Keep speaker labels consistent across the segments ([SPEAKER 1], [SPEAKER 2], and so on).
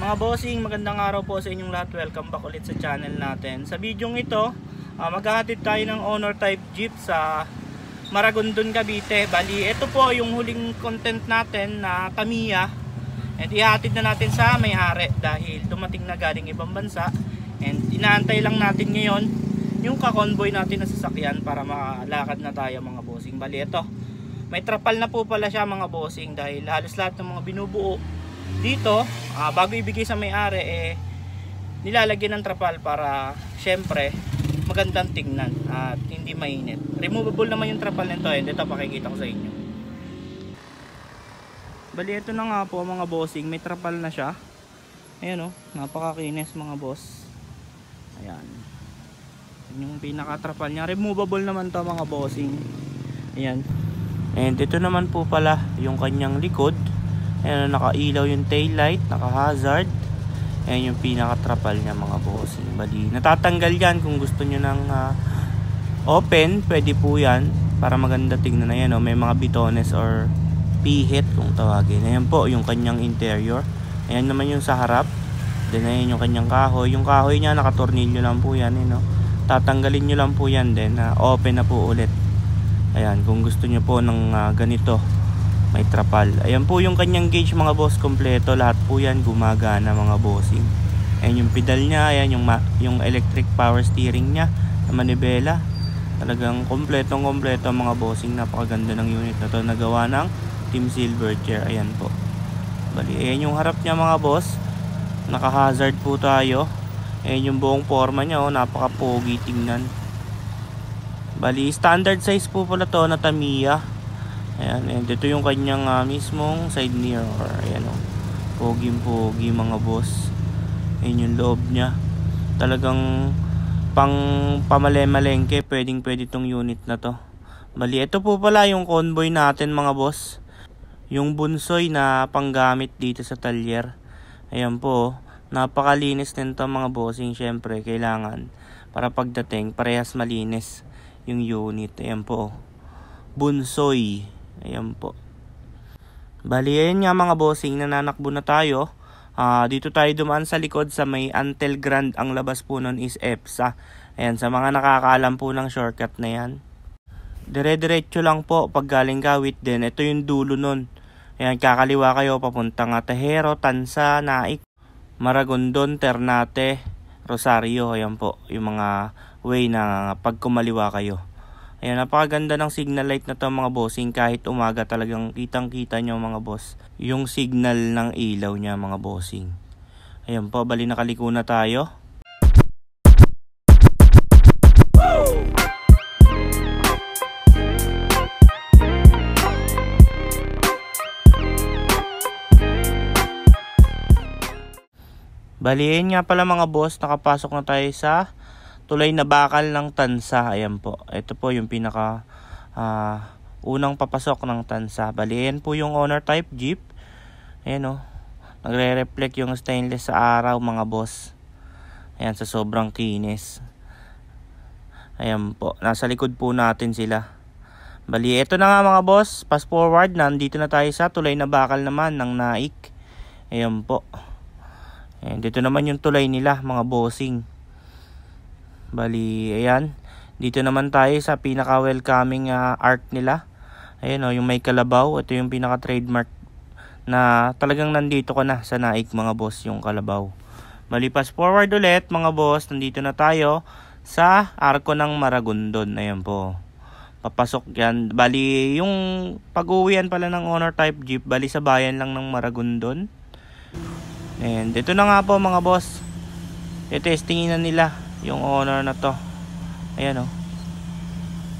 [SPEAKER 1] Mga bossing, magandang araw po sa inyong lahat. Welcome back ulit sa channel natin. Sa video ito, maghahatid tayo ng Honor type Jeep sa Maragondon, Cavite. Bali, ito po yung huling content natin na Tamiya. And ihatid na natin sa may-ari dahil dumating na galing ibang bansa. And inaantay lang natin ngayon yung ka-convoy natin na sasakyan para makalakad na tayo mga bossing. Bali, ito, may trapal na po pala siya mga bossing dahil halos lahat ng mga binubuo dito, bago ibigay sa may-ari, nilalagyan ng trapal para syempre magandang tingnan at hindi mainit. Removable naman yung trapal nito, and ito pakikita ko sa inyo. Bali, ito na nga po mga bossing, may trapal na siya. Ayan o, napakakinis mga boss. Ayan, yung pinaka-trapal niya. Removable naman to mga bossing. Ayan. And ito naman po pala yung kanyang likod. Ayan, nakailaw yung tail light, naka-hazard. Ayan yung pinaka-trapal niya mga bossing. Bali, natatanggal yan kung gusto nyo ng open, pwede po yan para maganda tingnan. Ayan o, may mga bitones or pihit kung tawagin. Ayan po yung kanyang interior. Ayan naman yung sa harap. Then ayan yung kanyang kahoy. Yung kahoy niya nakatornilyo lang po yan. Ayan, tatanggalin nyo lang po yan, then open na po ulit. Ayan, kung gusto nyo po ng ganito, may trapal. Ayan po yung kanyang gauge mga boss, kompleto. Lahat po yan gumagana mga bossing. Ayan yung pedal niya. Ayan yung electric power steering niya na manibela. Talagang kompleto mga bossing. Napakaganda ng unit na to, nagawa ng Team Silverchair. Ayan po. Bali, ayan yung harap niya mga boss. Naka-hazard po tayo. Ayan yung buong forma niya, napaka-pogi tingnan. Bali, standard size po pala to na Tamiya. Ayan, and ito yung kanyang mismong side mirror. Ayan o, pogi mga boss. Ayan yung loob niya. Talagang pang pamale-malengke, pwede tong unit na to. Bali, ito po pala yung convoy natin mga boss. Yung bunsoy na panggamit dito sa talyer. Ayan po, napakalinis nito mga bossing. Syempre, kailangan para pagdating parehas malinis yung unit. Ayan po, bunsoy. Ayan po. Bali, ayan nga mga bossing, nananakbo na tayo. Dito tayo dumaan sa likod sa may Antel Grand. Ang labas po nun is EPSA. Ayan, sa mga nakakaalam po ng shortcut na yan, dire-diretso lang po pag galing Kawit din. Ito yung dulo nun. Ayan, kakaliwa kayo papuntang Tajero, Tansa, Naik, Maragondon, Ternate, Rosario. Ayan po yung mga way na pag kumaliwa kayo. Ayan, napakaganda ng signal light na to mga bossing. Kahit umaga talagang kitang kita nyo mga boss yung signal ng ilaw niya mga bossing. Ayan po, bali nakaliko na tayo. Baliin nga pala mga boss, nakapasok na tayo sa tulay na bakal ng Tansa. Ayan po, ito po yung pinaka unang papasok ng Tansa. Baliin po yung Honor type Jeep. Ayan o, nagre-reflect yung stainless sa araw mga boss. Ayan, sa sobrang kinis. Ayan po, nasa likod po natin sila. Bali, ito na nga mga boss, fast forward, nandito na tayo sa tulay na bakal naman ng Naik. Ayan po. Ayan, dito naman yung tulay nila mga bossing. Bali, ayan, dito naman tayo sa pinaka welcoming art nila. Ayan o, yung may kalabaw. Ito yung pinaka trademark na talagang nandito ka na sa Naik mga boss, yung kalabaw. Bali, fast forward ulit mga boss, nandito na tayo sa arko ng Maragondon. Ayan po, papasok yan. Bali, yung pag-uwian pala ng Honor type Jeep, bali sa bayan lang ng Maragondon. And ito na nga po mga boss, i-testingin na nila yung Honor na to. Ayan o,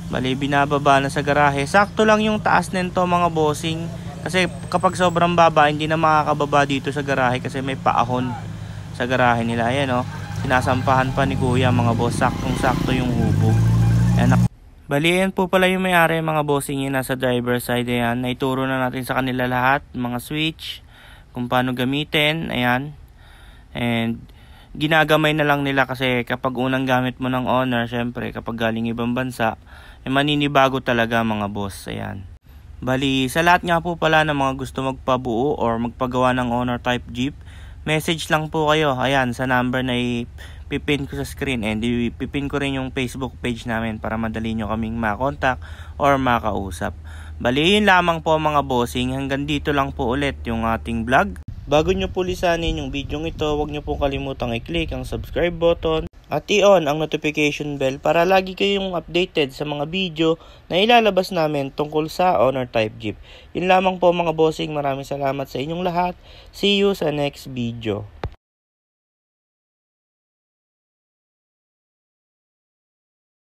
[SPEAKER 1] bali binababa na sa garahe. Sakto lang yung taas nito mga bossing, kasi kapag sobrang baba hindi na makakababa dito sa garahe kasi may paahon sa garahe nila. Ayan o, sinasampahan pa ni kuya mga boss, saktong sakto yung hubo. Ayan, bali yan po pala yung may-ari mga bossing, yung nasa driver side. Ayan, naituro na natin sa kanila lahat, mga switch, kung paano gamitin. Ayan, and ginagamay na lang nila kasi kapag unang gamit mo ng Honor, syempre kapag galing ibang bansa, maninibago talaga mga boss. Ayan, bali sa lahat nga po pala ng mga gusto magpabuo or magpagawa ng Honor type Jeep, message lang po kayo. Ayan, sa number na ipipin ko sa screen, and ipipin ko rin yung Facebook page namin para madali nyo kaming makontak or makausap. Bali, yun lamang po mga bossing. Hanggang dito lang po ulit yung ating vlog. Bago nyo po lisanin yung video ito, huwag nyo po kalimutang i-click ang subscribe button at i-on ang notification bell para lagi kayong updated sa mga video na ilalabas namin tungkol sa Honor Type Jeep. Yun lamang po mga bossing. Maraming salamat sa inyong lahat. See you sa next video.